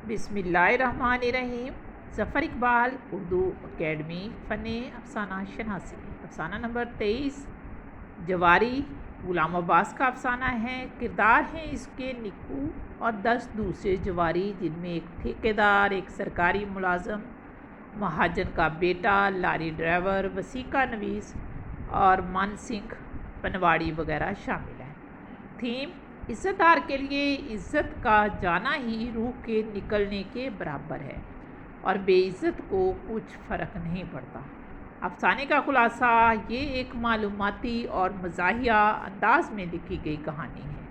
بسم اللہ الرحمن الرحیم۔ ظفر اقبال اردو اکیڈمی فن افسانہ شناسی۔ افسانہ نمبر 23 جواری غلام عباس کا افسانہ ہے۔ کردار ہیں اس کے نکو اور 10 دوسرے جواری، جن میں ایک ٹھیکیدار، ایک سرکاری ملازم، مہاجن کا بیٹا، لاری ڈرائیور، وسیقہ نویس اور من سنگھ پنواڑی وغیرہ شامل ہیں۔ تھیم: عزت دار کے لیے عزت کا جانا ہی روح کے نکلنے کے برابر ہے اور بے عزت کو کچھ فرق نہیں پڑتا۔ افسانے کا خلاصہ: یہ ایک معلوماتی اور مزاحیہ انداز میں لکھی گئی کہانی ہے۔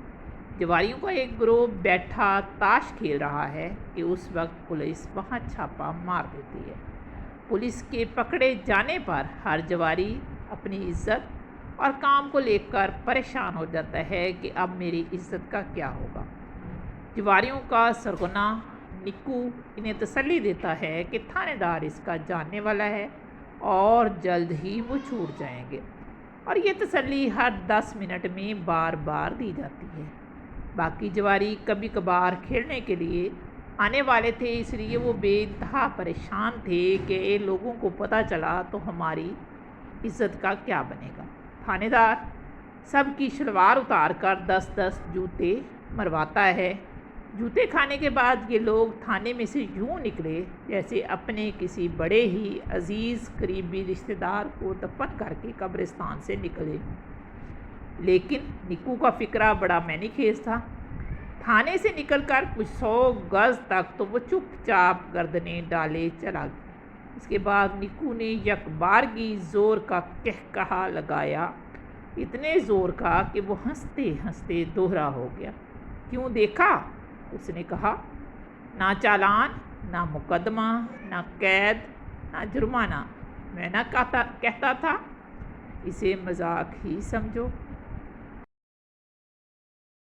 جواریوں کا ایک گروہ بیٹھا تاش کھیل رہا ہے کہ اس وقت پولیس وہاں چھاپا مار دیتی ہے۔ پولیس کے پکڑے جانے پر ہر جواری اپنی عزت اور کام کو لے کر پریشان ہو جاتا ہے کہ اب میری عزت کا کیا ہوگا۔ جواریوں کا سرغنہ نکو انہیں تسلی دیتا ہے کہ تھانے دار اس کا جاننے والا ہے اور جلد ہی وہ چھوٹ جائیں گے، اور یہ تسلی ہر 10 منٹ میں بار بار دی جاتی ہے۔ باقی جواری کبھی کبھار کھیلنے کے لیے آنے والے تھے، اس لیے وہ بے انتہا پریشان تھے کہ لوگوں کو پتہ چلا تو ہماری عزت کا کیا بنے گا۔ تھانے دار سب کی شلوار اتار کر 10 جوتے مرواتا ہے۔ جوتے کھانے کے بعد یہ لوگ تھانے میں سے یوں نکلے جیسے اپنے کسی بڑے ہی عزیز قریبی رشتہ دار کو دفن کر کے قبرستان سے نکلے ہوں۔ لیکن نکو کا فکرہ بڑا معنی خیز تھا۔ تھانے سے نکل کر کچھ 100 گز تک تو وہ چپ چاپ گردنیں ڈالے چلا گیا۔ اس کے بعد نکو نے یک بارگی زور کا قہقہا لگایا، اتنے زور کا کہ وہ ہنستے ہنستے دوہرا ہو گیا۔ کیوں دیکھا؟ اس نے کہا۔ نہ چالان، نہ مقدمہ، نہ قید، نہ جرمانہ۔ میں نہ کہتا تھا اسے مذاق ہی سمجھو۔